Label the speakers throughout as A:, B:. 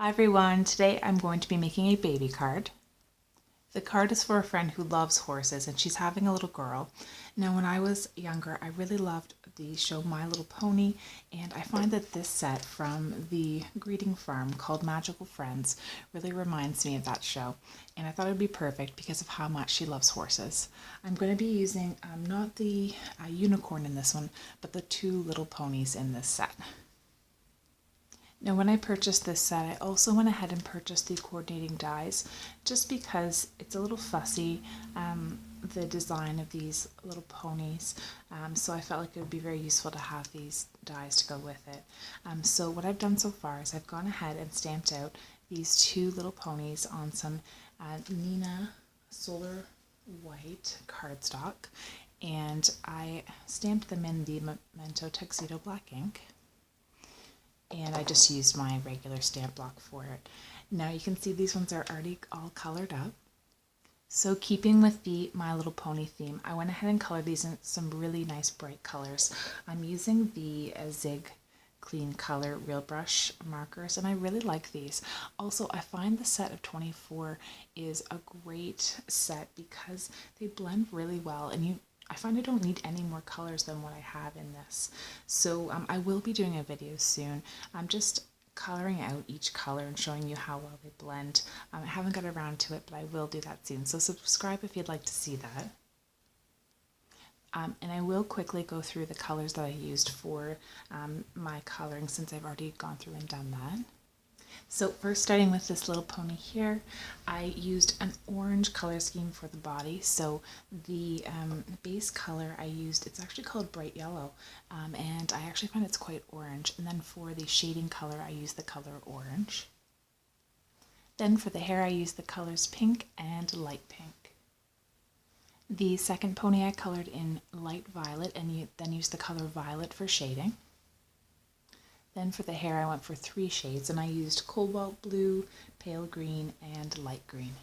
A: Hi everyone, today I'm going to be making a baby card. The card is for a friend who loves horses and she's having a little girl. Now when I was younger, I really loved the show My Little Pony, and I find that this set from the greeting farm called Magical Friends really reminds me of that show, and I thought it would be perfect because of how much she loves horses. I'm going to be using not the unicorn in this one, but the two little ponies in this set. Now when I purchased this set, I also went ahead and purchased the coordinating dies just because it's a little fussy, the design of these little ponies, so I felt like it would be very useful to have these dies to go with it. So what I've done so far is I've gone ahead and stamped out these two little ponies on some Neenah Solar White cardstock, and I stamped them in the Memento Tuxedo black ink. And I just used my regular stamp block for it. Now you can see these ones are already all colored up. So keeping with the My Little Pony theme, I went ahead and colored these in some really nice bright colors. I'm using the Zig Clean Color Real Brush markers, and I really like these. Also, I find the set of 24 is a great set because they blend really well, and I find I don't need any more colors than what I have in this. So I will be doing a video soon. I'm just coloring out each color and showing you how well they blend. I haven't got around to it, but I will do that soon. So subscribe if you'd like to see that. And I will quickly go through the colors that I used for my coloring, since I've already gone through and done that. So first, starting with this little pony here, I used an orange color scheme for the body. So the base color I used, it's actually called bright yellow, and I actually find it's quite orange. And then for the shading color, I used the color orange. Then for the hair, I used the colors pink and light pink. The second pony I colored in light violet, and then used the color violet for shading. Then for the hair, I went for 3 shades, and I used cobalt blue, pale green, and light green.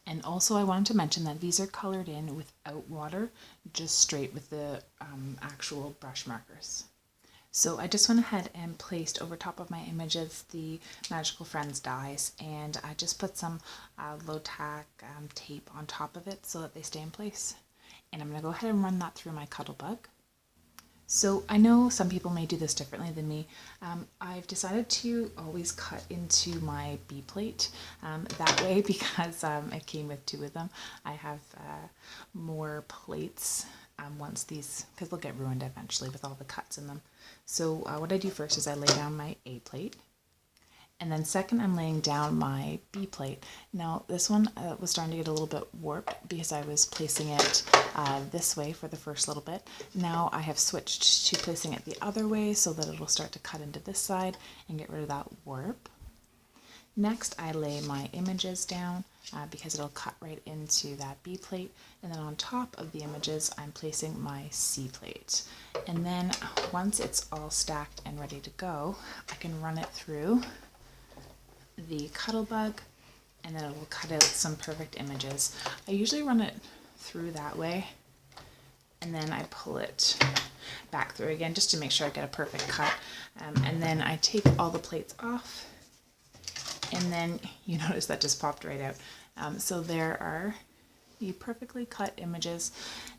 A: And also I wanted to mention that these are colored in without water, just straight with the actual brush markers. So I just went ahead and placed over top of my images the Magical Friends dies, and I just put some low tack tape on top of it so that they stay in place. And I'm going to go ahead and run that through my Cuttlebug. So I know some people may do this differently than me. I've decided to always cut into my B plate that way because it came with 2 of them. I have more plates once these, because they'll get ruined eventually with all the cuts in them. So what I do first is I lay down my A plate. And then second, I'm laying down my B plate. Now this one was starting to get a little bit warped because I was placing it this way for the first little bit. Now I have switched to placing it the other way so that it'll start to cut into this side and get rid of that warp. Next, I lay my images down because it'll cut right into that B plate. And then on top of the images, I'm placing my C plate. And then once it's all stacked and ready to go, I can run it through the Cuttlebug, and then it will cut out some perfect images. I usually run it through that way, and then I pull it back through again just to make sure I get a perfect cut. And then I take all the plates off, and then you notice that just popped right out. So there are the perfectly cut images.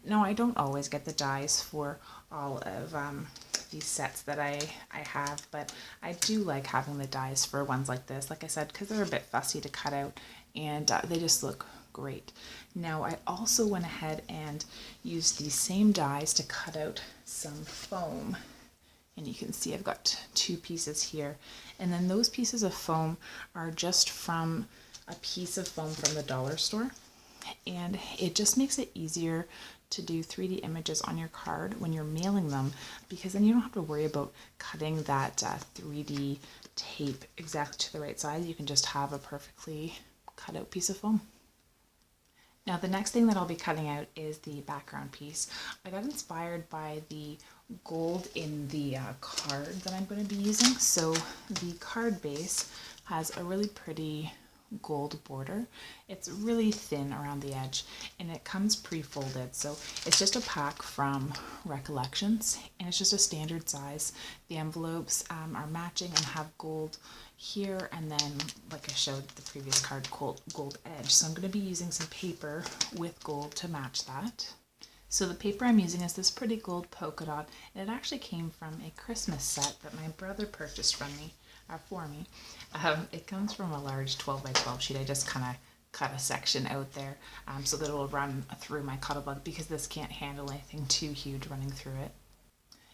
A: Now I don't always get the dies for all of these sets that I have, but I do like having the dies for ones like this, like I said, because they're a bit fussy to cut out, and they just look great. Now I also went ahead and used these same dies to cut out some foam, and you can see I've got 2 pieces here, and then those pieces of foam are just from a piece of foam from the dollar store, and it just makes it easier to do 3D images on your card when you're mailing them, because then you don't have to worry about cutting that 3D tape exactly to the right size. You can just have a perfectly cut out piece of foam. Now the next thing that I'll be cutting out is the background piece. I got inspired by the gold in the card that I'm going to be using. So the card base has a really pretty gold border. It's really thin around the edge and it comes pre-folded. So it's just a pack from Recollections and it's just a standard size. The envelopes are matching and have gold here, and then like I showed the previous card, gold edge. So I'm going to be using some paper with gold to match that. So the paper I'm using is this pretty gold polka dot, and it actually came from a Christmas set that my brother purchased for me. It comes from a large 12 by 12 sheet. I just kind of cut a section out there so that it will run through my Cuttlebug, because this can't handle anything too huge running through it.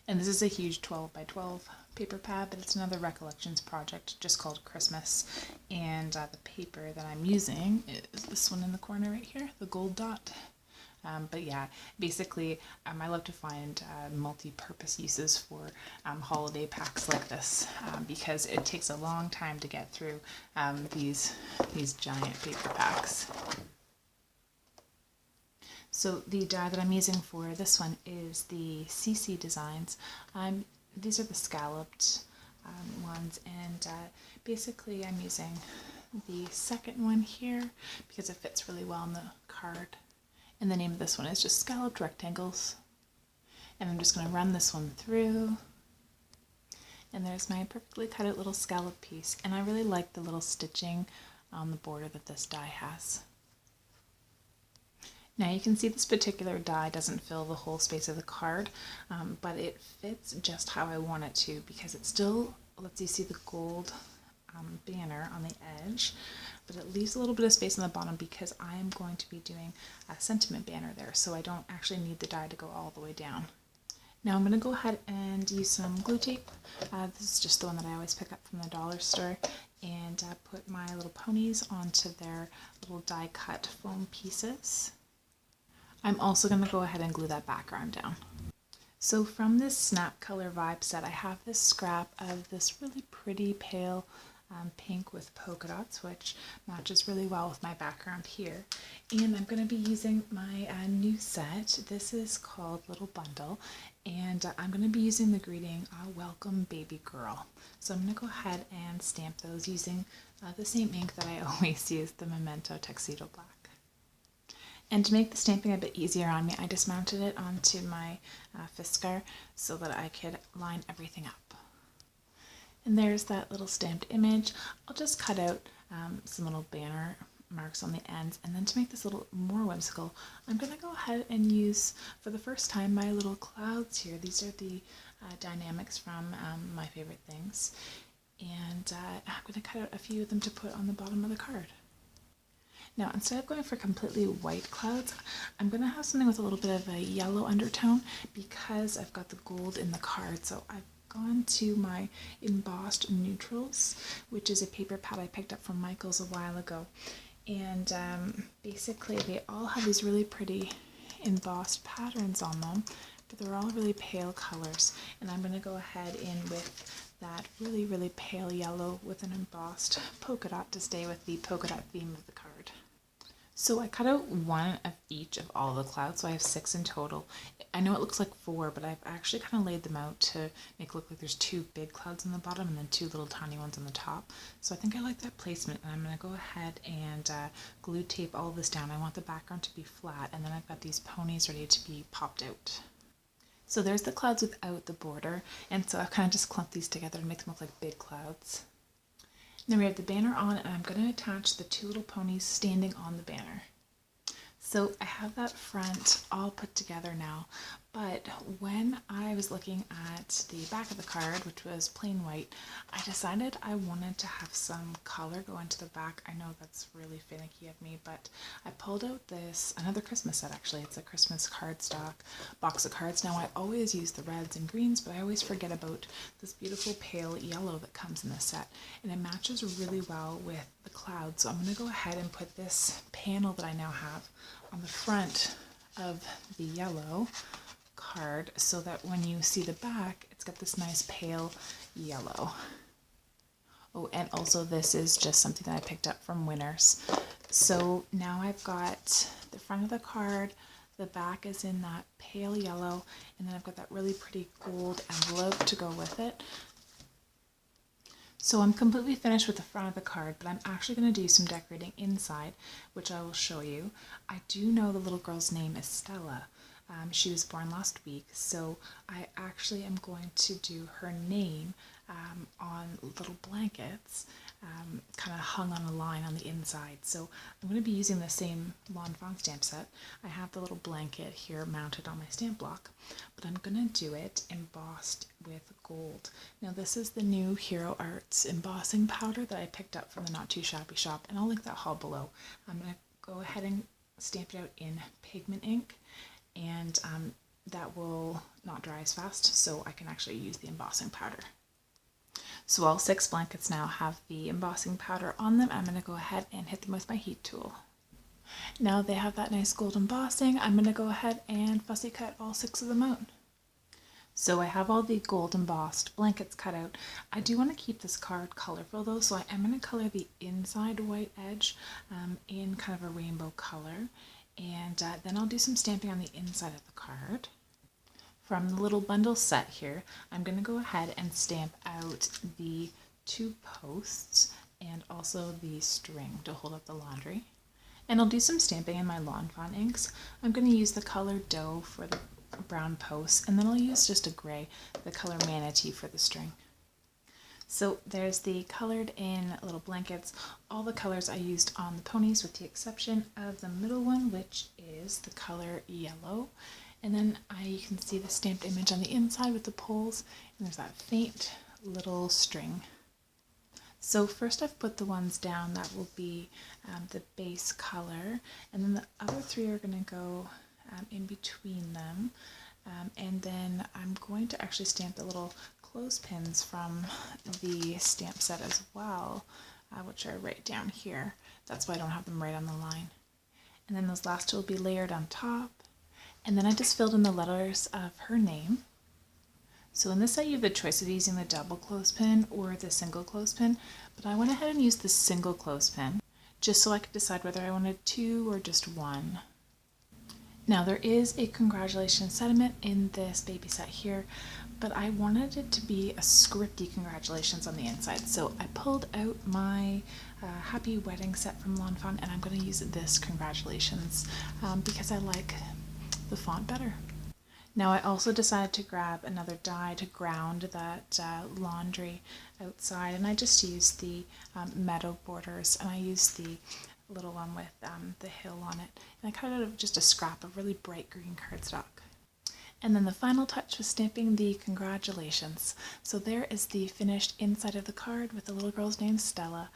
A: And this is a huge 12 by 12 paper pad, but it's another Recollections project just called Christmas. And the paper that I'm using is this one in the corner right here, the gold dot. But yeah, basically, I love to find multi-purpose uses for holiday packs like this because it takes a long time to get through these giant paper packs. So the die that I'm using for this one is the CC Designs. These are the scalloped ones, and basically I'm using the second one here because it fits really well on the card. And the name of this one is just Scalloped Rectangles. And I'm just going to run this one through. And there's my perfectly cut out little scallop piece. And I really like the little stitching on the border that this die has. Now you can see this particular die doesn't fill the whole space of the card, but it fits just how I want it to, because it still lets you see the gold banner on the edge, but it leaves a little bit of space on the bottom because I am going to be doing a sentiment banner there, so I don't actually need the die to go all the way down. Now I'm going to go ahead and use some glue tape. This is just the one that I always pick up from the dollar store, and put my little ponies onto their little die cut foam pieces. I'm also going to go ahead and glue that background down. So from this Snap Color Vibe set, I have this scrap of this really pretty pale pink with polka dots, which matches really well with my background here. And I'm going to be using my new set. This is called Little Bundle, and I'm going to be using the greeting, Welcome Baby Girl. So I'm going to go ahead and stamp those using the same ink that I always use, the Memento Tuxedo Black. And to make the stamping a bit easier on me, I just mounted it onto my Fiskar so that I could line everything up. And there's that little stamped image. I'll just cut out some little banner marks on the ends, and then to make this a little more whimsical, I'm going to go ahead and use, for the first time, my little clouds here. These are the Dynamics from My Favorite Things, and I'm going to cut out a few of them to put on the bottom of the card. Now, instead of going for completely white clouds, I'm going to have something with a little bit of a yellow undertone because I've got the gold in the card. So I've gone to my Embossed Neutrals, which is a paper pad I picked up from Michael's a while ago. And basically they all have these really pretty embossed patterns on them, but they're all really pale colors. And I'm going to go ahead in with that really, really pale yellow with an embossed polka dot to stay with the polka dot theme of the card. So I cut out one of each of all the clouds, so I have 6 in total. I know it looks like 4, but I've actually kind of laid them out to make it look like there's 2 big clouds on the bottom and then 2 little tiny ones on the top. So I think I like that placement, and I'm going to go ahead and glue tape all of this down. I want the background to be flat, and then I've got these ponies ready to be popped out. So there's the clouds without the border, and so I've kind of just clumped these together to make them look like big clouds. And then we have the banner on, and I'm going to attach the 2 little ponies standing on the banner. So I have that front all put together now, but when I was looking at the back of the card, which was plain white, I decided I wanted to have some color go into the back. I know that's really finicky of me, but I pulled out this, another Christmas set actually. It's a Christmas cardstock box of cards. Now I always use the reds and greens, but I always forget about this beautiful pale yellow that comes in the set, and it matches really well with the clouds. So I'm going to go ahead and put this panel that I now have on the front of the yellow card so that when you see the back, it's got this nice pale yellow. Oh, and also this is just something that I picked up from Winners. So now I've got the front of the card, the back is in that pale yellow, and then I've got that really pretty gold envelope to go with it. So I'm completely finished with the front of the card, but I'm actually going to do some decorating inside, which I will show you. I do know the little girl's name is Stella. She was born last week, so I actually am going to do her name on little blankets, kind of hung on a line on the inside. So I'm going to be using the same Lawn Fawn stamp set. I have the little blanket here mounted on my stamp block, but I'm going to do it embossed with gold. Now this is the new Hero Arts embossing powder that I picked up from the Not Too Shabby shop, and I'll link that haul below. I'm going to go ahead and stamp it out in pigment ink, and that will not dry as fast, so I can actually use the embossing powder. So all 6 blankets now have the embossing powder on them. I'm going to go ahead and hit them with my heat tool. Now they have that nice gold embossing, I'm going to go ahead and fussy cut all 6 of them out. So I have all the gold embossed blankets cut out. I do want to keep this card colorful though, so I am going to color the inside white edge in kind of a rainbow color. And then I'll do some stamping on the inside of the card. From the little bundle set here, I'm going to go ahead and stamp out the 2 posts and also the string to hold up the laundry. And I'll do some stamping in my Lawn Fawn inks. I'm going to use the color dough for the brown posts, and then I'll use just a gray, the color manatee, for the string. So there's the colored in little blankets, all the colors I used on the ponies with the exception of the middle one, which is the color yellow. And then you can see the stamped image on the inside with the poles, and there's that faint little string. So first I've put the ones down that will be the base color, and then the other 3 are going to go in between them. And then I'm going to actually stamp the little clothespins from the stamp set as well, which are right down here. That's why I don't have them right on the line. And then those last 2 will be layered on top. And then I just filled in the letters of her name. So in this set you have the choice of using the double clothespin or the single clothespin, but I went ahead and used the single clothespin just so I could decide whether I wanted 2 or just 1. Now there is a congratulations sentiment in this baby set here, but I wanted it to be a scripty congratulations on the inside. So I pulled out my happy wedding set from Lawn Fawn, and I'm going to use this congratulations because I like the font better. Now I also decided to grab another die to ground that laundry outside, and I just used the meadow borders, and I used the little one with the hill on it, and I cut out of just a scrap of really bright green cardstock. And then the final touch was stamping the congratulations. So there is the finished inside of the card with the little girl's name, Stella,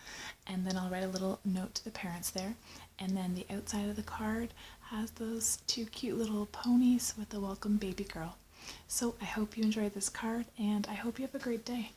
A: and then I'll write a little note to the parents there. And then the outside of the card has those 2 cute little ponies with the welcome baby girl. So I hope you enjoyed this card, and I hope you have a great day.